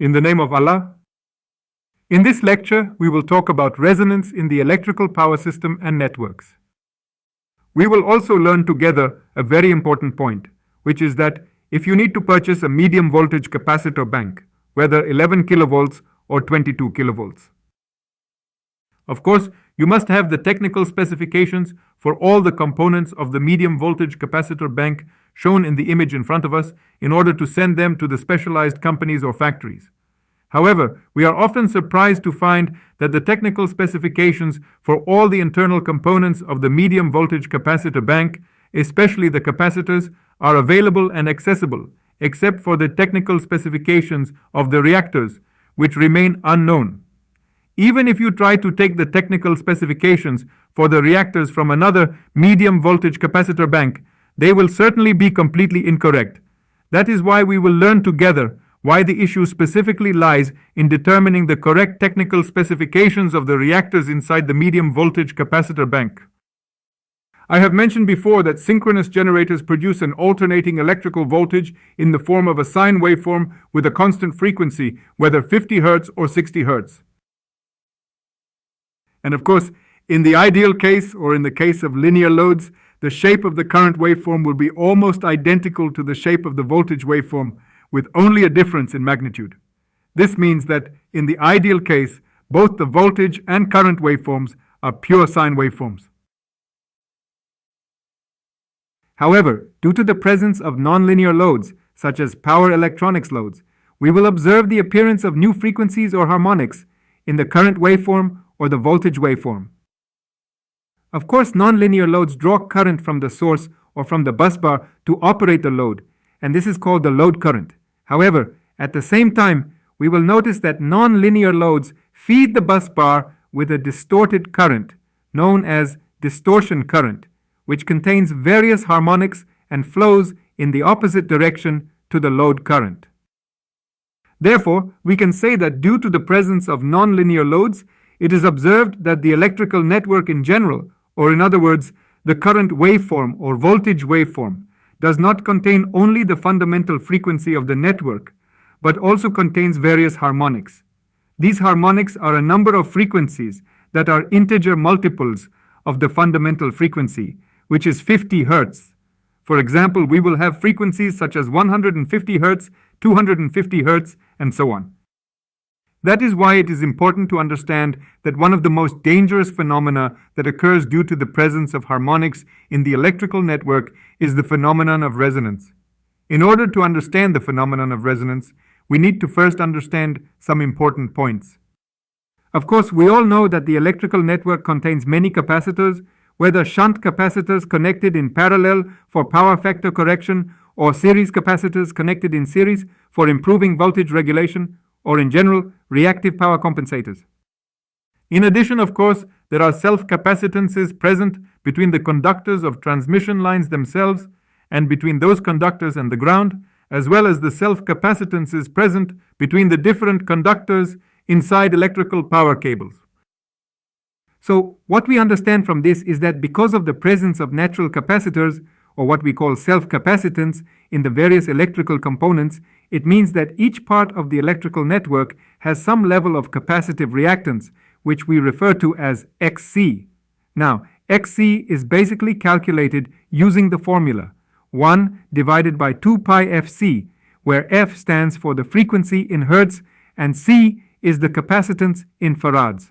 In the name of Allah. In this lecture, we will talk about resonance in the electrical power system and networks. We will also learn together a very important point, which is that if you need to purchase a medium voltage capacitor bank, whether 11 kilovolts or 22 kilovolts. Of course, you must have the technical specifications for all the components of the medium voltage capacitor bank shown in the image in front of us in order to send them to the specialized companies or factories. However, we are often surprised to find that the technical specifications for all the internal components of the medium voltage capacitor bank, especially the capacitors, are available and accessible, except for the technical specifications of the reactors, which remain unknown. Even if you try to take the technical specifications for the reactors from another medium voltage capacitor bank, they will certainly be completely incorrect. That is why we will learn together why the issue specifically lies in determining the correct technical specifications of the reactors inside the medium voltage capacitor bank. I have mentioned before that synchronous generators produce an alternating electrical voltage in the form of a sine waveform with a constant frequency, whether 50 Hz or 60 Hz. And of course, in the ideal case, or in the case of linear loads, the shape of the current waveform will be almost identical to the shape of the voltage waveform, with only a difference in magnitude. This means that, in the ideal case, both the voltage and current waveforms are pure sine waveforms. However, due to the presence of nonlinear loads, such as power electronics loads, we will observe the appearance of new frequencies or harmonics in the current waveform or the voltage waveform. Of course, nonlinear loads draw current from the source or from the busbar to operate the load, and this is called the load current. However, at the same time, we will notice that nonlinear loads feed the busbar with a distorted current, known as distortion current, which contains various harmonics and flows in the opposite direction to the load current. Therefore, we can say that due to the presence of nonlinear loads, it is observed that the electrical network in general, or in other words, the current waveform or voltage waveform, does not contain only the fundamental frequency of the network, but also contains various harmonics. These harmonics are a number of frequencies that are integer multiples of the fundamental frequency, which is 50 Hz. For example, we will have frequencies such as 150 Hz, 250 Hz, and so on. That is why it is important to understand that one of the most dangerous phenomena that occurs due to the presence of harmonics in the electrical network is the phenomenon of resonance. In order to understand the phenomenon of resonance, we need to first understand some important points. Of course, we all know that the electrical network contains many capacitors, whether shunt capacitors connected in parallel for power factor correction or series capacitors connected in series for improving voltage regulation, or in general, reactive power compensators. In addition, of course, there are self-capacitances present between the conductors of transmission lines themselves and between those conductors and the ground, as well as the self-capacitances present between the different conductors inside electrical power cables. So, what we understand from this is that because of the presence of natural capacitors, or what we call self-capacitance, in the various electrical components, it means that each part of the electrical network has some level of capacitive reactance, which we refer to as Xc. Now, Xc is basically calculated using the formula 1 divided by 2 pi Fc, where F stands for the frequency in Hertz and C is the capacitance in farads.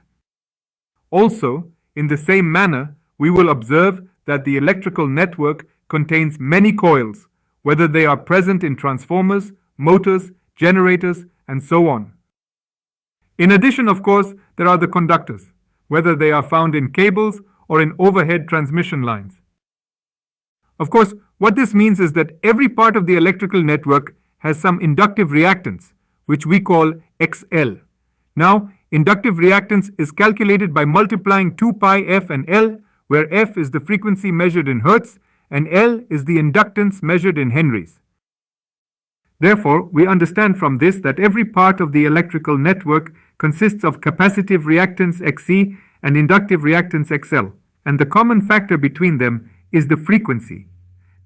Also, in the same manner, we will observe that the electrical network contains many coils, whether they are present in transformers, motors, generators, and so on. In addition, of course, there are the conductors, whether they are found in cables or in overhead transmission lines. Of course, what this means is that every part of the electrical network has some inductive reactance, which we call XL. Now, inductive reactance is calculated by multiplying 2 pi F and L, where F is the frequency measured in Hertz and L is the inductance measured in henries. Therefore, we understand from this that every part of the electrical network consists of capacitive reactance Xc and inductive reactance XL, and the common factor between them is the frequency.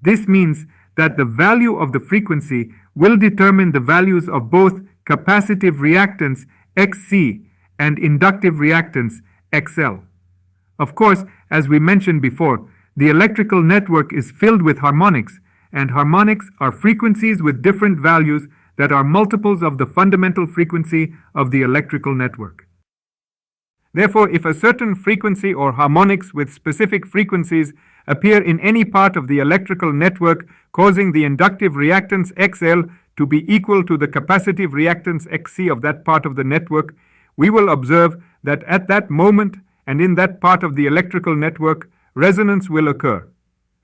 This means that the value of the frequency will determine the values of both capacitive reactance XC and inductive reactance XL. Of course, as we mentioned before, the electrical network is filled with harmonics, and harmonics are frequencies with different values that are multiples of the fundamental frequency of the electrical network. Therefore, if a certain frequency or harmonics with specific frequencies appear in any part of the electrical network, causing the inductive reactance XL to be equal to the capacitive reactance XC of that part of the network, we will observe that at that moment and in that part of the electrical network, resonance will occur.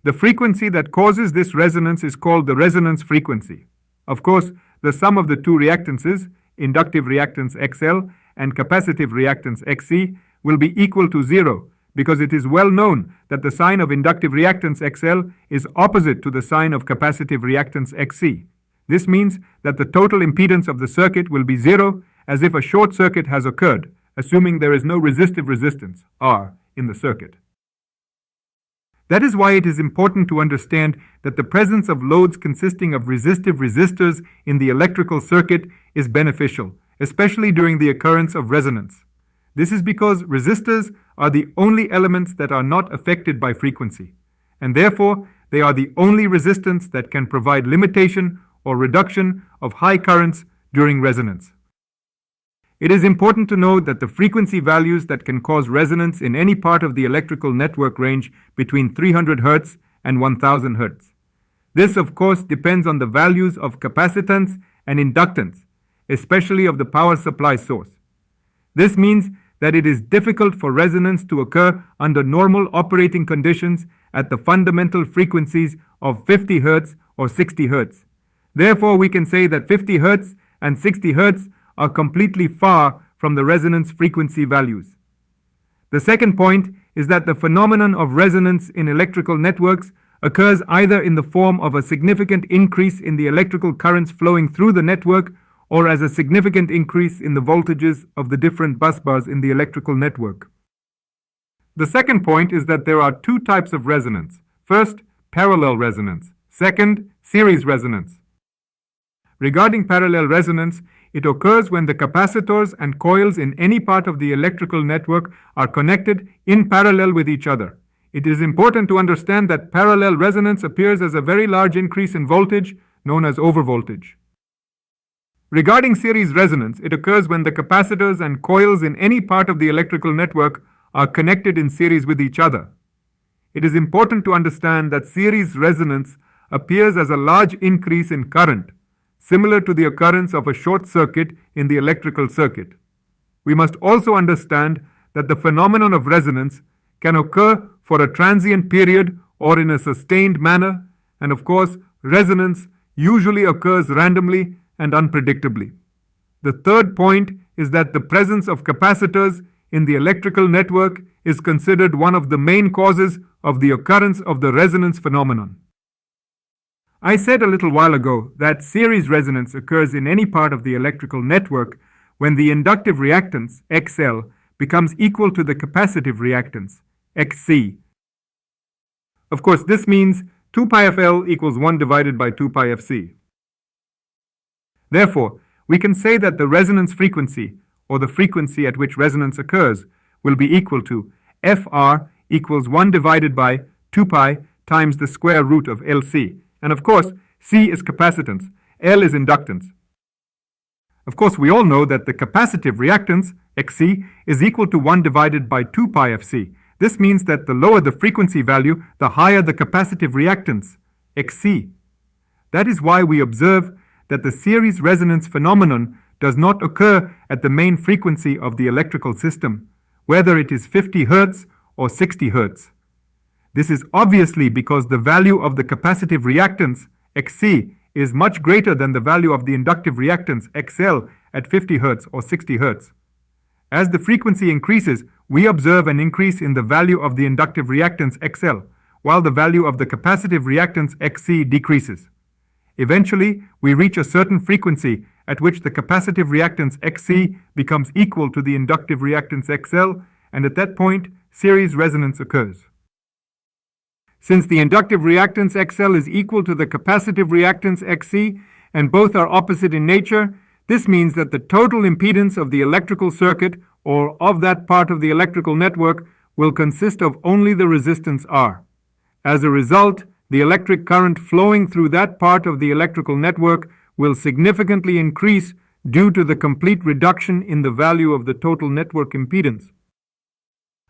The frequency that causes this resonance is called the resonance frequency. Of course, the sum of the two reactances, inductive reactance XL and capacitive reactance XC, will be equal to 0, because it is well known that the sign of inductive reactance XL is opposite to the sign of capacitive reactance XC. This means that the total impedance of the circuit will be 0, as if a short circuit has occurred, assuming there is no resistive resistance, R, in the circuit. That is why it is important to understand that the presence of loads consisting of resistive resistors in the electrical circuit is beneficial, especially during the occurrence of resonance. This is because resistors are the only elements that are not affected by frequency, and therefore they are the only resistance that can provide limitation or reduction of high currents during resonance. It is important to note that the frequency values that can cause resonance in any part of the electrical network range between 300 Hz and 1000 Hz. This, of course, depends on the values of capacitance and inductance, especially of the power supply source. This means that it is difficult for resonance to occur under normal operating conditions at the fundamental frequencies of 50 Hz or 60 Hz. Therefore, we can say that 50 Hz and 60 Hz are completely far from the resonance frequency values. The second point is that the phenomenon of resonance in electrical networks occurs either in the form of a significant increase in the electrical currents flowing through the network or as a significant increase in the voltages of the different busbars in the electrical network. The second point is that there are two types of resonance. First, parallel resonance. Second, series resonance. Regarding parallel resonance, it occurs when the capacitors and coils in any part of the electrical network are connected in parallel with each other. It is important to understand that parallel resonance appears as a very large increase in voltage, known as overvoltage. Regarding series resonance, it occurs when the capacitors and coils in any part of the electrical network are connected in series with each other. It is important to understand that series resonance appears as a large increase in current, similar to the occurrence of a short circuit in the electrical circuit. We must also understand that the phenomenon of resonance can occur for a transient period or in a sustained manner, and of course, resonance usually occurs randomly and unpredictably. The third point is that the presence of capacitors in the electrical network is considered one of the main causes of the occurrence of the resonance phenomenon. I said a little while ago that series resonance occurs in any part of the electrical network when the inductive reactance, XL, becomes equal to the capacitive reactance, XC. Of course, this means 2 pi of L equals 1 divided by 2 pi of C. Therefore, we can say that the resonance frequency, or the frequency at which resonance occurs, will be equal to FR equals 1 divided by 2 pi times the square root of LC. And of course, C is capacitance, L is inductance. Of course, we all know that the capacitive reactance, XC, is equal to 1 divided by 2 pi of C. This means that the lower the frequency value, the higher the capacitive reactance, XC. That is why we observe that the series resonance phenomenon does not occur at the main frequency of the electrical system, whether it is 50 Hz or 60 Hz. This is obviously because the value of the capacitive reactance, XC, is much greater than the value of the inductive reactance, XL, at 50 Hz or 60 Hz. As the frequency increases, we observe an increase in the value of the inductive reactance, XL, while the value of the capacitive reactance, XC, decreases. Eventually, we reach a certain frequency at which the capacitive reactance, XC, becomes equal to the inductive reactance, XL, and at that point, series resonance occurs. Since the inductive reactance XL is equal to the capacitive reactance XC, and both are opposite in nature, This means that the total impedance of the electrical circuit, or of that part of the electrical network, will consist of only the resistance R. As a result, the electric current flowing through that part of the electrical network will significantly increase due to the complete reduction in the value of the total network impedance.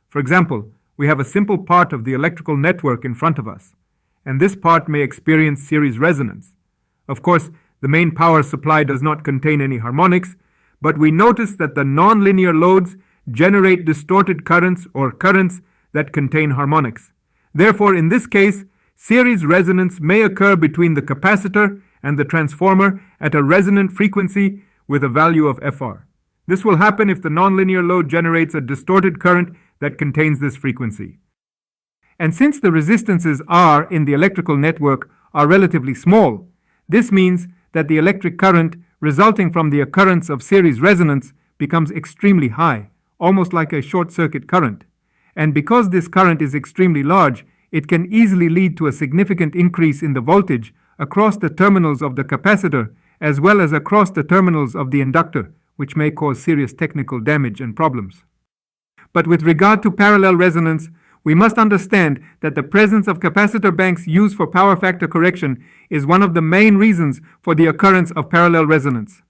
For example, we have a simple part of the electrical network in front of us, and this part may experience series resonance. Of course, the main power supply does not contain any harmonics, but we notice that the nonlinear loads generate distorted currents or currents that contain harmonics. Therefore, in this case, series resonance may occur between the capacitor and the transformer at a resonant frequency with a value of Fr. This will happen if the nonlinear load generates a distorted current that contains this frequency. And since the resistances R in the electrical network are relatively small, this means that the electric current resulting from the occurrence of series resonance becomes extremely high, almost like a short-circuit current. And because this current is extremely large, it can easily lead to a significant increase in the voltage across the terminals of the capacitor as well as across the terminals of the inductor, which may cause serious technical damage and problems. But with regard to parallel resonance, we must understand that the presence of capacitor banks used for power factor correction is one of the main reasons for the occurrence of parallel resonance.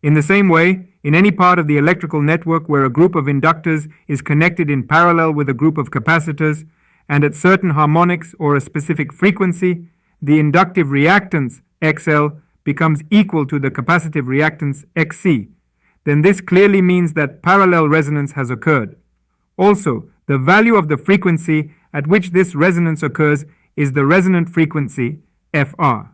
In the same way, in any part of the electrical network where a group of inductors is connected in parallel with a group of capacitors, and at certain harmonics or a specific frequency, the inductive reactance XL becomes equal to the capacitive reactance XC, then this clearly means that parallel resonance has occurred. Also, the value of the frequency at which this resonance occurs is the resonant frequency, Fr,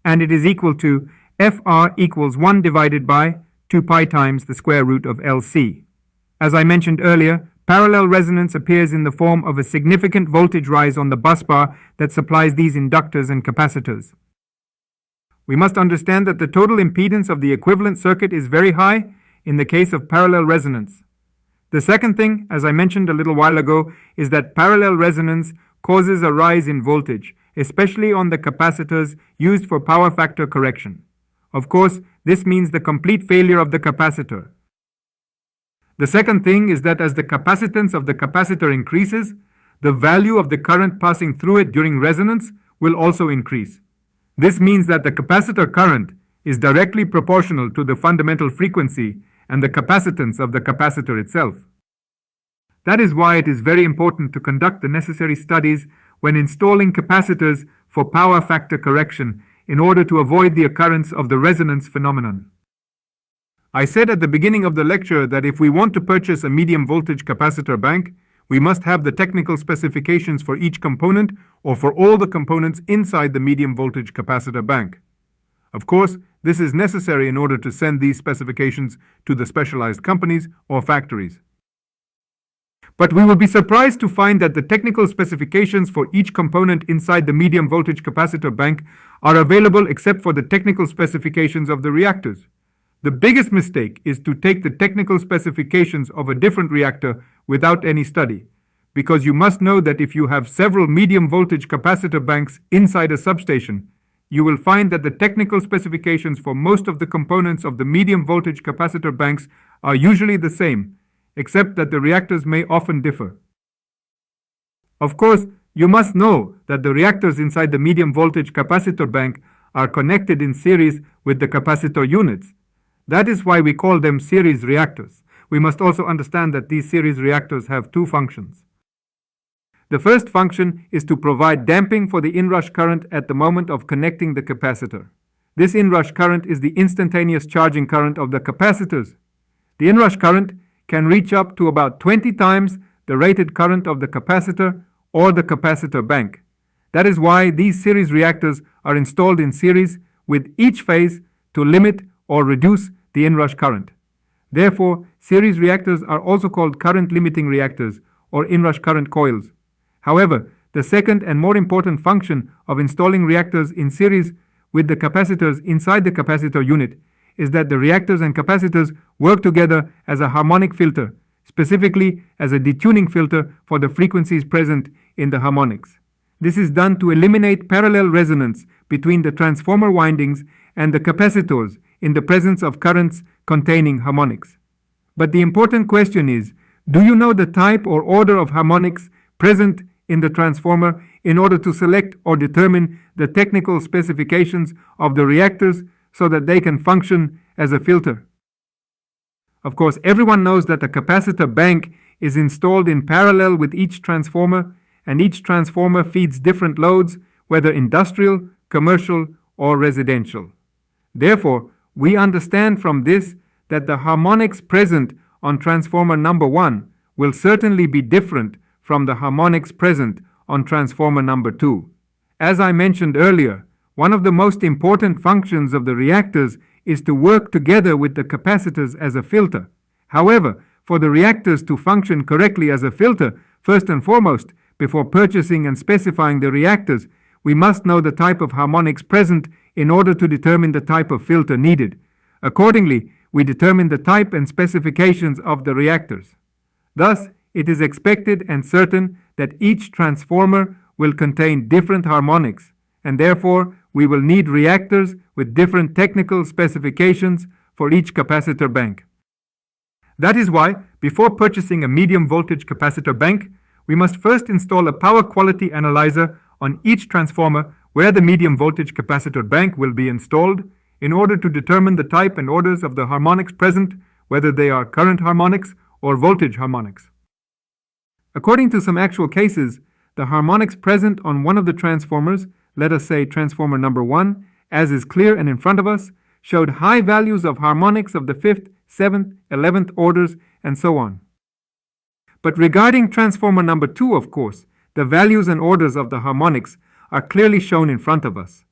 and it is equal to Fr equals 1 divided by 2 pi times the square root of Lc. As I mentioned earlier, parallel resonance appears in the form of a significant voltage rise on the busbar that supplies these inductors and capacitors. We must understand that the total impedance of the equivalent circuit is very high in the case of parallel resonance. The second thing, as I mentioned a little while ago, is that parallel resonance causes a rise in voltage, especially on the capacitors used for power factor correction. Of course, this means the complete failure of the capacitor. The second thing is that as the capacitance of the capacitor increases, the value of the current passing through it during resonance will also increase. This means that the capacitor current is directly proportional to the fundamental frequency and the capacitance of the capacitor itself. That is why it is very important to conduct the necessary studies when installing capacitors for power factor correction in order to avoid the occurrence of the resonance phenomenon. I said at the beginning of the lecture that if we want to purchase a medium voltage capacitor bank, we must have the technical specifications for each component or for all the components inside the medium voltage capacitor bank. Of course, this is necessary in order to send these specifications to the specialized companies or factories. But we will be surprised to find that the technical specifications for each component inside the medium voltage capacitor bank are available except for the technical specifications of the reactors. The biggest mistake is to take the technical specifications of a different reactor without any study, because you must know that if you have several medium voltage capacitor banks inside a substation, you will find that the technical specifications for most of the components of the medium voltage capacitor banks are usually the same, except that the reactors may often differ. Of course, you must know that the reactors inside the medium voltage capacitor bank are connected in series with the capacitor units. That is why we call them series reactors. We must also understand that these series reactors have two functions. The first function is to provide damping for the inrush current at the moment of connecting the capacitor. This inrush current is the instantaneous charging current of the capacitors. The inrush current can reach up to about 20 times the rated current of the capacitor or the capacitor bank. That is why these series reactors are installed in series with each phase to limit or reduce the inrush current. Therefore, series reactors are also called current limiting reactors or inrush current coils. However, the second and more important function of installing reactors in series with the capacitors inside the capacitor unit is that the reactors and capacitors work together as a harmonic filter, specifically as a detuning filter for the frequencies present in the harmonics. This is done to eliminate parallel resonance between the transformer windings and the capacitors in the presence of currents containing harmonics. But the important question is, do you know the type or order of harmonics present in the transformer in order to select or determine the technical specifications of the reactors so that they can function as a filter? Of course, everyone knows that a capacitor bank is installed in parallel with each transformer, and each transformer feeds different loads, whether industrial, commercial, or residential. Therefore, we understand from this that the harmonics present on transformer number 1 will certainly be different from the harmonics present on transformer number 2. As I mentioned earlier, one of the most important functions of the reactors is to work together with the capacitors as a filter. However, for the reactors to function correctly as a filter, first and foremost, before purchasing and specifying the reactors, we must know the type of harmonics present in order to determine the type of filter needed. Accordingly, we determine the type and specifications of the reactors. Thus, it is expected and certain that each transformer will contain different harmonics, and therefore we will need reactors with different technical specifications for each capacitor bank. That is why, before purchasing a medium voltage capacitor bank, we must first install a power quality analyzer on each transformer where the medium voltage capacitor bank will be installed in order to determine the type and orders of the harmonics present, whether they are current harmonics or voltage harmonics. According to some actual cases, the harmonics present on one of the transformers, let us say transformer number 1, as is clear and in front of us, showed high values of harmonics of the 5th, 7th, 11th orders, and so on. But regarding transformer number 2, of course, the values and orders of the harmonics are clearly shown in front of us.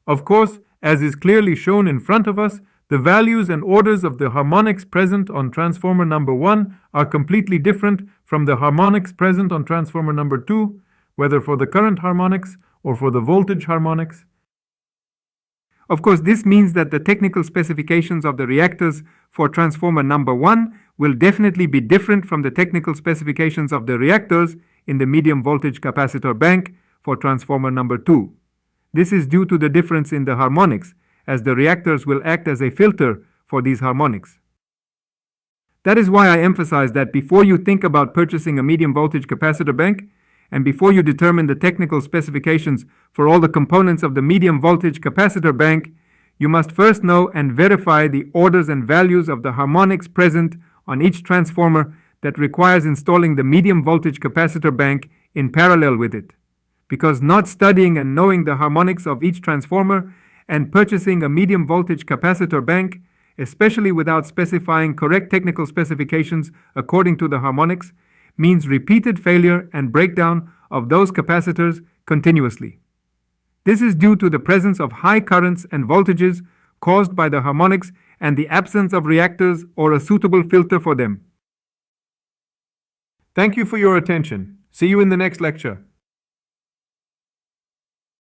Of course, as is clearly shown in front of us, the values and orders of the harmonics present on transformer number 1 are completely different from the harmonics present on transformer number 2, whether for the current harmonics or for the voltage harmonics. Of course, this means that the technical specifications of the reactors for transformer number 1 will definitely be different from the technical specifications of the reactors in the medium voltage capacitor bank for transformer number 2. This is due to the difference in the harmonics, as the reactors will act as a filter for these harmonics. That is why I emphasize that before you think about purchasing a medium voltage capacitor bank, and before you determine the technical specifications for all the components of the medium voltage capacitor bank, you must first know and verify the orders and values of the harmonics present on each transformer that requires installing the medium voltage capacitor bank in parallel with it. Because not studying and knowing the harmonics of each transformer and purchasing a medium voltage capacitor bank, especially without specifying correct technical specifications according to the harmonics, means repeated failure and breakdown of those capacitors continuously. This is due to the presence of high currents and voltages caused by the harmonics and the absence of reactors or a suitable filter for them. Thank you for your attention. See you in the next lecture.